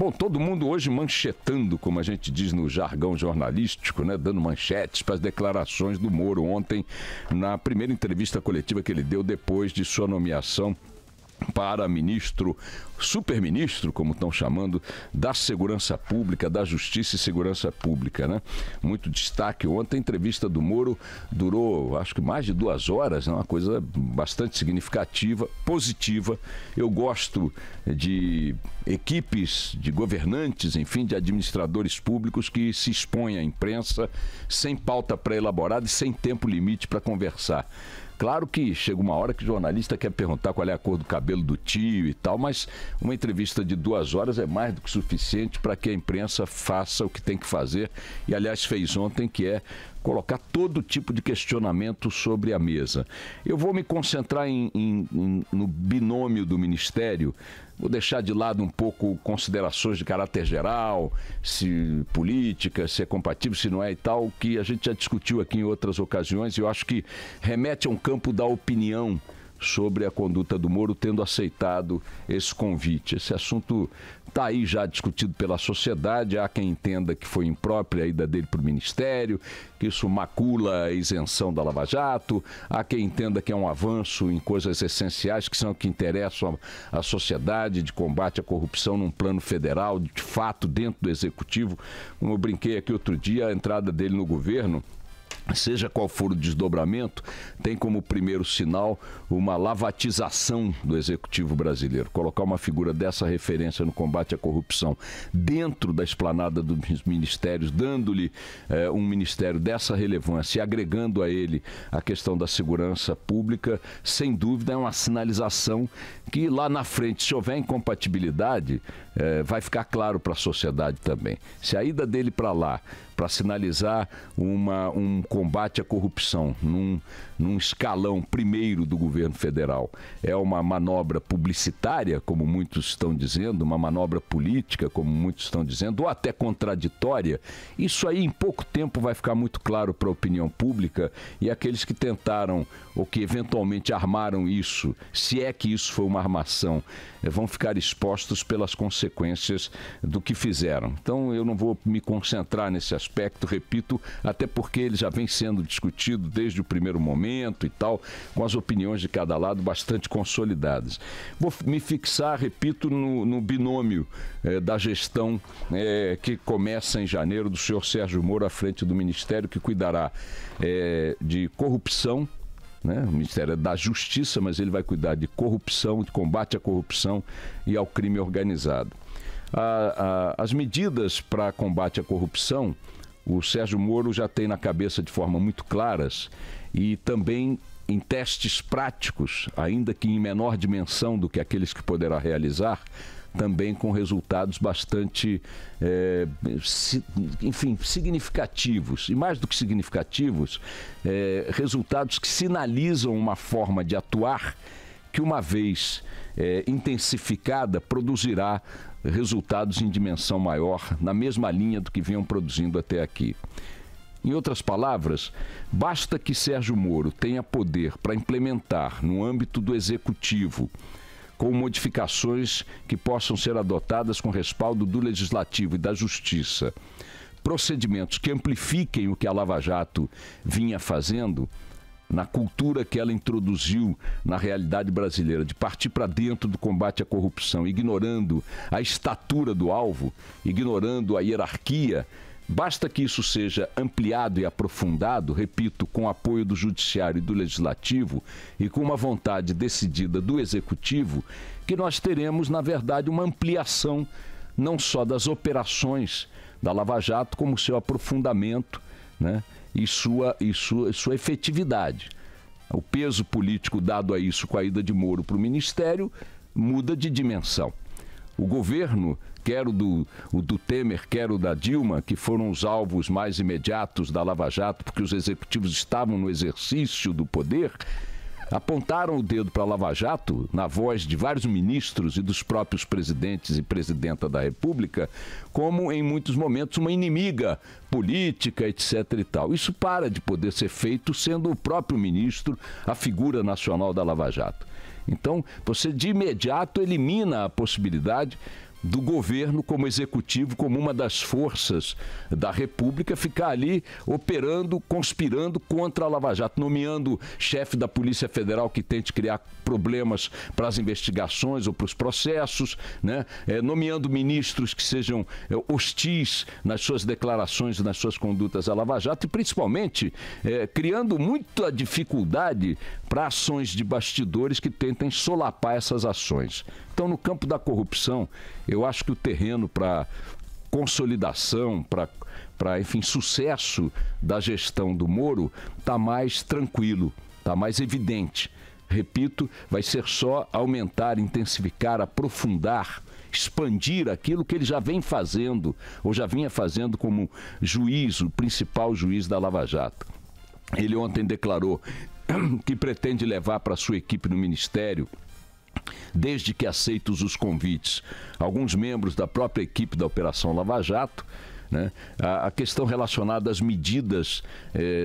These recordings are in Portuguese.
Bom, todo mundo hoje manchetando, como a gente diz no jargão jornalístico, né? Dando manchetes para as declarações do Moro ontem, na primeira entrevista coletiva que ele deu depois de sua nomeação para ministro, superministro, como estão chamando, da Segurança Pública, da Justiça e Segurança Pública, né? Muito destaque. Ontem a entrevista do Moro durou, acho que mais de 2 horas, né? Uma coisa bastante significativa, positiva. Eu gosto de equipes, de governantes, enfim, de administradores públicos que se expõem à imprensa sem pauta pré-elaborada e sem tempo limite para conversar. Claro que chega uma hora que o jornalista quer perguntar qual é a cor do cabelo do tio e tal, mas uma entrevista de 2 horas é mais do que suficiente para que a imprensa faça o que tem que fazer. E, aliás, fez ontem, que é colocar todo tipo de questionamento sobre a mesa. Eu vou me concentrar no binômio do Ministério. Vou deixar de lado um pouco considerações de caráter geral, se política, se é compatível, se não é e tal, que a gente já discutiu aqui em outras ocasiões, e eu acho que remete a um campo da opinião sobre a conduta do Moro, tendo aceitado esse convite. Esse assunto está aí já discutido pela sociedade. Há quem entenda que foi imprópria a ida dele para o Ministério, que isso macula a isenção da Lava Jato. Há quem entenda que é um avanço em coisas essenciais que são o que interessam à sociedade, de combate à corrupção num plano federal, de fato, dentro do Executivo. Como eu brinquei aqui outro dia, a entrada dele no governo, seja qual for o desdobramento, tem como primeiro sinal uma lavatização do Executivo brasileiro. Colocar uma figura dessa referência no combate à corrupção dentro da esplanada dos ministérios, dando-lhe um ministério dessa relevância e agregando a ele a questão da segurança pública, sem dúvida é uma sinalização que lá na frente, se houver incompatibilidade, vai ficar claro para a sociedade também. Se a ida dele para lá, para sinalizar um combate à corrupção num escalão primeiro do governo federal, é uma manobra publicitária, como muitos estão dizendo, uma manobra política, como muitos estão dizendo, ou até contraditória, isso aí em pouco tempo vai ficar muito claro para a opinião pública, e aqueles que tentaram ou que eventualmente armaram isso, se é que isso foi uma armação, vão ficar expostos pelas consequências do que fizeram. Então eu não vou me concentrar nesse aspecto, repito, até porque ele já vem sendo discutido desde o primeiro momento e tal, com as opiniões de cada lado bastante consolidadas. Vou me fixar, repito, no binômio da gestão que começa em janeiro, do senhor Sérgio Moro à frente do Ministério, que cuidará de corrupção, né? O Ministério é da Justiça, mas ele vai cuidar de corrupção, de combate à corrupção e ao crime organizado. As medidas para combate à corrupção, o Sérgio Moro já tem na cabeça de forma muito claras, e também em testes práticos, ainda que em menor dimensão do que aqueles que poderá realizar, também com resultados bastante, enfim, significativos. E mais do que significativos, resultados que sinalizam uma forma de atuar que, uma vez intensificada, produzirá resultados em dimensão maior, na mesma linha do que vinham produzindo até aqui. Em outras palavras, basta que Sérgio Moro tenha poder para implementar, no âmbito do Executivo, com modificações que possam ser adotadas com respaldo do Legislativo e da Justiça, procedimentos que amplifiquem o que a Lava Jato vinha fazendo, na cultura que ela introduziu na realidade brasileira, de partir para dentro do combate à corrupção, ignorando a estatura do alvo, ignorando a hierarquia. Basta que isso seja ampliado e aprofundado, repito, com apoio do Judiciário e do Legislativo e com uma vontade decidida do Executivo, que nós teremos, na verdade, uma ampliação não só das operações da Lava Jato, como seu aprofundamento, né, e sua efetividade. O peso político dado a isso com a ida de Moro para o Ministério muda de dimensão. O governo, quer o do Temer, quer o da Dilma, que foram os alvos mais imediatos da Lava Jato, porque os executivos estavam no exercício do poder, apontaram o dedo para a Lava Jato, na voz de vários ministros e dos próprios presidentes e presidenta da República, como, em muitos momentos, uma inimiga política, etc. e tal. Isso para de poder ser feito sendo o próprio ministro a figura nacional da Lava Jato. Então, você de imediato elimina a possibilidade, do governo como executivo, como uma das forças da República, ficar ali operando, conspirando contra a Lava Jato, nomeando chefe da Polícia Federal que tente criar problemas para as investigações ou para os processos, né? Nomeando ministros que sejam hostis nas suas declarações e nas suas condutas à Lava Jato e, principalmente, criando muita dificuldade para ações de bastidores que tentem solapar essas ações. Então, no campo da corrupção, eu acho que o terreno para consolidação, enfim, sucesso da gestão do Moro está mais tranquilo, está mais evidente. Repito, vai ser só aumentar, intensificar, aprofundar, expandir aquilo que ele já vem fazendo, ou já vinha fazendo como juiz, o principal juiz da Lava Jato. Ele ontem declarou que pretende levar para sua equipe no Ministério, desde que aceitos os convites, alguns membros da própria equipe da Operação Lava Jato, né? A questão relacionada às medidas,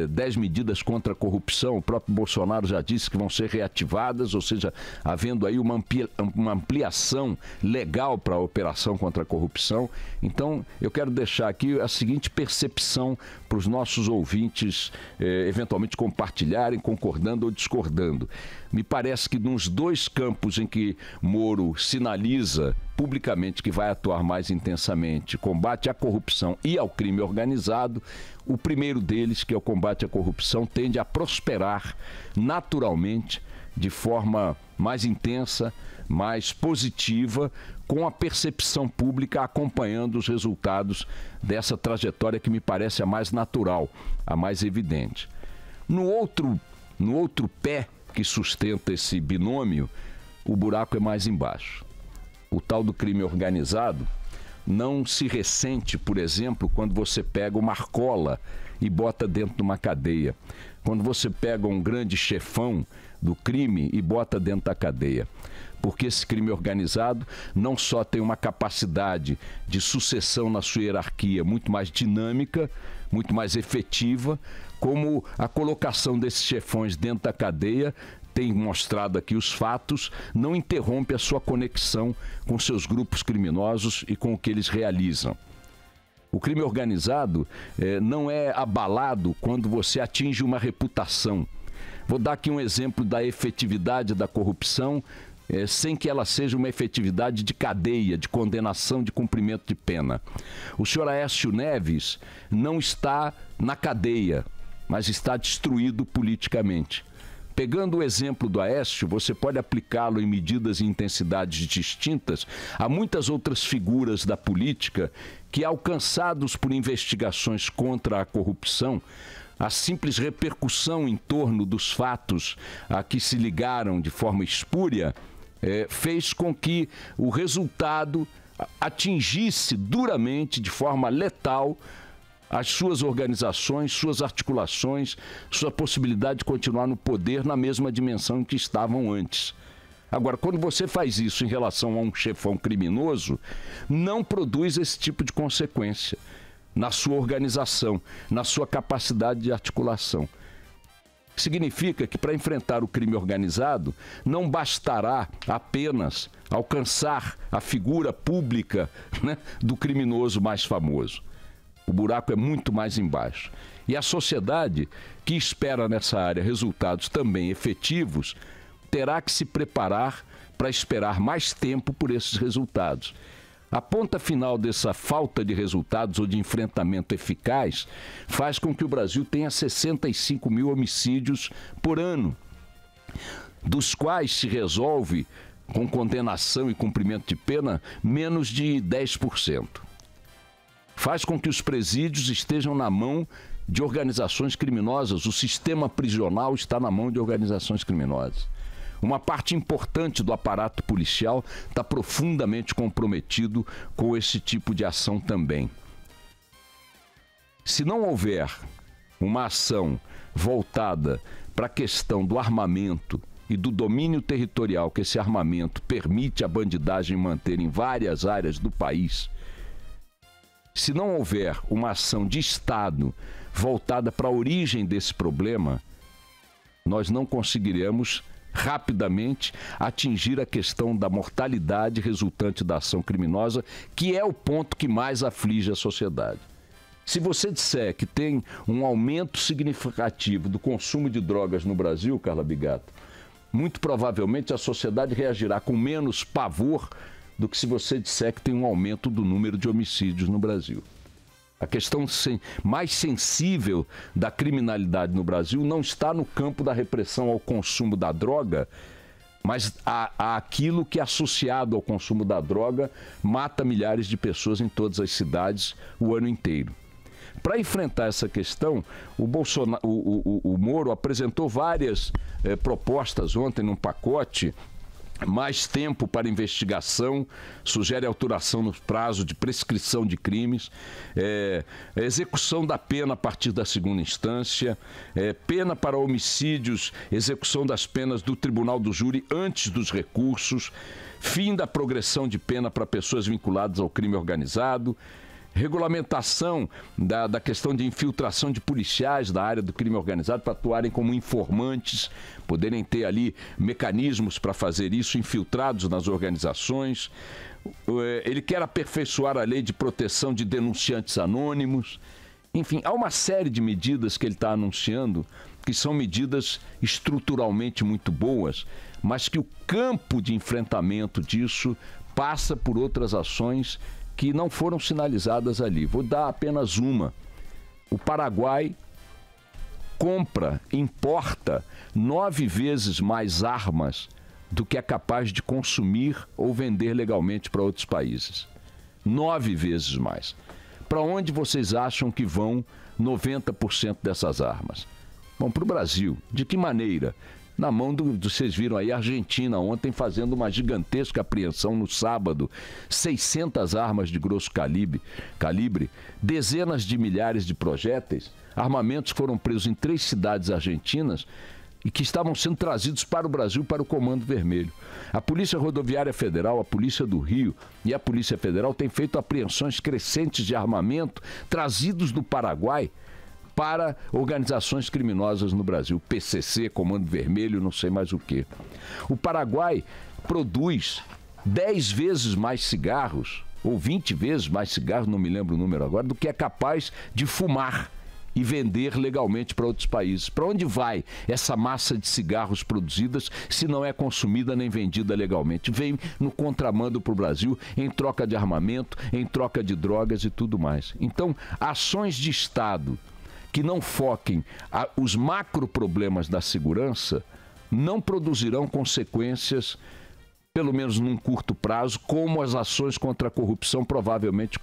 10 medidas contra a corrupção, o próprio Bolsonaro já disse que vão ser reativadas, ou seja, havendo aí uma ampliação legal para a operação contra a corrupção. Então, eu quero deixar aqui a seguinte percepção para os nossos ouvintes, eventualmente compartilharem, concordando ou discordando. Me parece que nos dois campos em que Moro sinaliza publicamente que vai atuar mais intensamente, combate à corrupção e ao crime organizado, o primeiro deles, que é o combate à corrupção, tende a prosperar naturalmente, de forma mais intensa, mais positiva, com a percepção pública acompanhando os resultados dessa trajetória que me parece a mais natural, a mais evidente. No outro pé que sustenta esse binômio, o buraco é mais embaixo. O tal do crime organizado não se ressente, por exemplo, quando você pega uma arcola e bota dentro de uma cadeia. Quando você pega um grande chefão do crime e bota dentro da cadeia. Porque esse crime organizado não só tem uma capacidade de sucessão na sua hierarquia muito mais dinâmica, muito mais efetiva, como a colocação desses chefões dentro da cadeia, tem mostrado aqui os fatos, não interrompe a sua conexão com seus grupos criminosos e com o que eles realizam. O crime organizado não é abalado quando você atinge uma reputação. Vou dar aqui um exemplo da efetividade da corrupção, sem que ela seja uma efetividade de cadeia, de condenação, de cumprimento de pena. O senhor Aécio Neves não está na cadeia, mas está destruído politicamente. Pegando o exemplo do Aécio, você pode aplicá-lo em medidas e intensidades distintas a muitas outras figuras da política que, alcançados por investigações contra a corrupção, a simples repercussão em torno dos fatos a que se ligaram de forma espúria, fez com que o resultado atingisse duramente, de forma letal, as suas organizações, suas articulações, sua possibilidade de continuar no poder na mesma dimensão em que estavam antes. Agora, quando você faz isso em relação a um chefão criminoso, não produz esse tipo de consequência na sua organização, na sua capacidade de articulação. Significa que para enfrentar o crime organizado, não bastará apenas alcançar a figura pública, né, do criminoso mais famoso. O buraco é muito mais embaixo. E a sociedade, que espera nessa área resultados também efetivos, terá que se preparar para esperar mais tempo por esses resultados. A ponta final dessa falta de resultados ou de enfrentamento eficaz faz com que o Brasil tenha 65 mil homicídios por ano, dos quais se resolve, com condenação e cumprimento de pena, menos de 10%. Faz com que os presídios estejam na mão de organizações criminosas, o sistema prisional está na mão de organizações criminosas. Uma parte importante do aparato policial está profundamente comprometido com esse tipo de ação também. Se não houver uma ação voltada para a questão do armamento e do domínio territorial que esse armamento permite a bandidagem manter em várias áreas do país, se não houver uma ação de Estado voltada para a origem desse problema, nós não conseguiremos rapidamente atingir a questão da mortalidade resultante da ação criminosa, que é o ponto que mais aflige a sociedade. Se você disser que tem um aumento significativo do consumo de drogas no Brasil, Carla Bigato, muito provavelmente a sociedade reagirá com menos pavor do que se você disser que tem um aumento do número de homicídios no Brasil. A questão mais sensível da criminalidade no Brasil não está no campo da repressão ao consumo da droga, mas aquilo que, associado ao consumo da droga, mata milhares de pessoas em todas as cidades o ano inteiro. Para enfrentar essa questão, o Moro apresentou várias propostas ontem num pacote. Mais tempo para investigação, sugere alteração no prazo de prescrição de crimes, execução da pena a partir da segunda instância, pena para homicídios, execução das penas do tribunal do júri antes dos recursos, fim da progressão de pena para pessoas vinculadas ao crime organizado, regulamentação da questão de infiltração de policiais da área do crime organizado para atuarem como informantes, poderem ter ali mecanismos para fazer isso, infiltrados nas organizações. Ele quer aperfeiçoar a lei de proteção de denunciantes anônimos. Enfim, há uma série de medidas que ele está anunciando que são medidas estruturalmente muito boas, mas que o campo de enfrentamento disso passa por outras ações que não foram sinalizadas ali. Vou dar apenas uma. O Paraguai importa 9 vezes mais armas do que é capaz de consumir ou vender legalmente para outros países. 9 vezes mais. Para onde vocês acham que vão 90% dessas armas? Vão para o Brasil. De que maneira? Na mão vocês viram aí a Argentina ontem fazendo uma gigantesca apreensão no sábado, 600 armas de grosso calibre, dezenas de milhares de projéteis, armamentos que foram presos em 3 cidades argentinas e que estavam sendo trazidos para o Brasil, para o Comando Vermelho. A Polícia Rodoviária Federal, a Polícia do Rio e a Polícia Federal têm feito apreensões crescentes de armamento trazidos do Paraguai para organizações criminosas no Brasil, PCC, Comando Vermelho, não sei mais o quê. O Paraguai produz 10 vezes mais cigarros, ou 20 vezes mais cigarros, não me lembro o número agora, do que é capaz de fumar e vender legalmente para outros países. Para onde vai essa massa de cigarros produzidas se não é consumida nem vendida legalmente? Vem no contrabando para o Brasil, em troca de armamento, em troca de drogas e tudo mais. Então, ações de Estado que não foquem os macro problemas da segurança não produzirão consequências, pelo menos num curto prazo, como as ações contra a corrupção provavelmente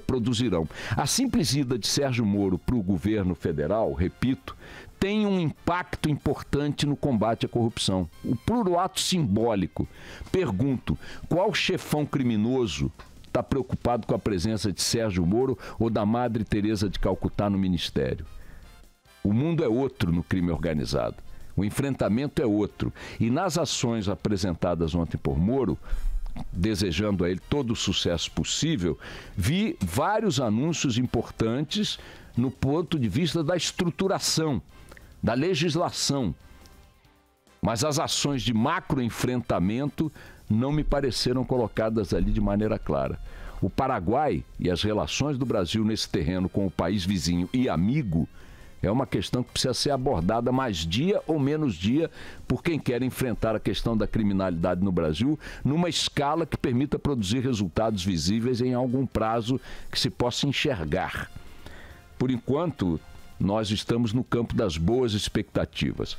produzirão. A simples ida de Sérgio Moro para o governo federal, repito, tem um impacto importante no combate à corrupção. O puro ato simbólico. Pergunto, qual chefão criminoso está preocupado com a presença de Sérgio Moro ou da Madre Teresa de Calcutá no ministério? O mundo é outro no crime organizado. O enfrentamento é outro. E nas ações apresentadas ontem por Moro, desejando a ele todo o sucesso possível, vi vários anúncios importantes no ponto de vista da estruturação, da legislação. Mas as ações de macroenfrentamento não me pareceram colocadas ali de maneira clara. O Paraguai e as relações do Brasil nesse terreno com o país vizinho e amigo é uma questão que precisa ser abordada mais dia ou menos dia por quem quer enfrentar a questão da criminalidade no Brasil numa escala que permita produzir resultados visíveis em algum prazo que se possa enxergar. Por enquanto, nós estamos no campo das boas expectativas.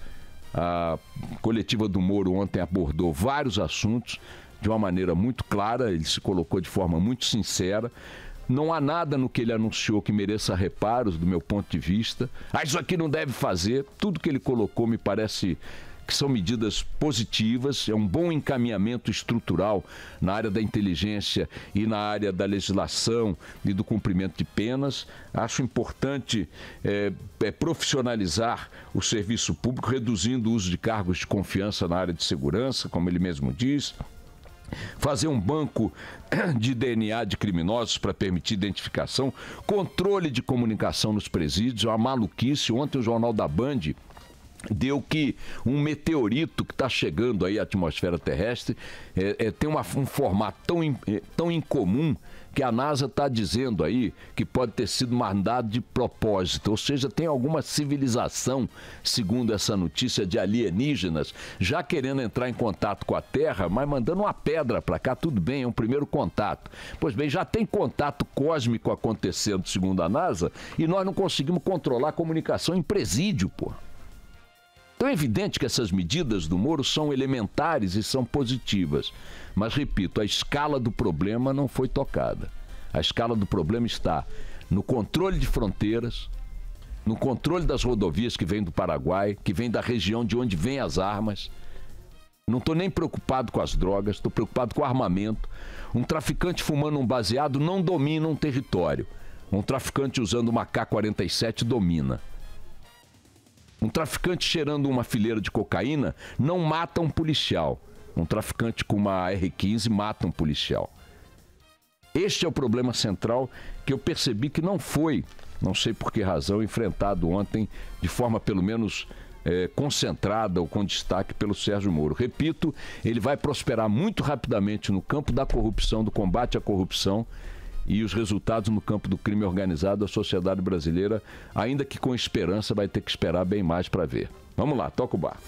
A coletiva do Moro ontem abordou vários assuntos de uma maneira muito clara, ele se colocou de forma muito sincera. Não há nada no que ele anunciou que mereça reparos, do meu ponto de vista. Isso aqui não deve fazer. Tudo que ele colocou me parece que são medidas positivas, é um bom encaminhamento estrutural na área da inteligência e na área da legislação e do cumprimento de penas. Acho importante profissionalizar o serviço público, reduzindo o uso de cargos de confiança na área de segurança, como ele mesmo diz. Fazer um banco de DNA de criminosos para permitir identificação, controle de comunicação nos presídios, uma maluquice. Ontem o Jornal da Band deu que um meteorito que está chegando aí à atmosfera terrestre tem um formato tão incomum que a NASA está dizendo aí que pode ter sido mandado de propósito, ou seja, tem alguma civilização, segundo essa notícia, de alienígenas, já querendo entrar em contato com a Terra, mas mandando uma pedra para cá. Tudo bem, é um primeiro contato. Pois bem, já tem contato cósmico acontecendo, segundo a NASA, e nós não conseguimos controlar a comunicação em presídio, pô. Então é evidente que essas medidas do Moro são elementares e são positivas. Mas, repito, a escala do problema não foi tocada. A escala do problema está no controle de fronteiras, no controle das rodovias que vêm do Paraguai, que vêm da região de onde vêm as armas. Não estou nem preocupado com as drogas, estou preocupado com o armamento. Um traficante fumando um baseado não domina um território. Um traficante usando uma AK-47 domina. Um traficante cheirando uma fileira de cocaína não mata um policial. Um traficante com uma R-15 mata um policial. Este é o problema central que eu percebi que não foi, não sei por que razão, enfrentado ontem de forma pelo menos concentrada ou com destaque pelo Sérgio Moro. Repito, ele vai prosperar muito rapidamente no campo da corrupção, do combate à corrupção, e os resultados no campo do crime organizado, a sociedade brasileira, ainda que com esperança, vai ter que esperar bem mais para ver. Vamos lá, toca o barco.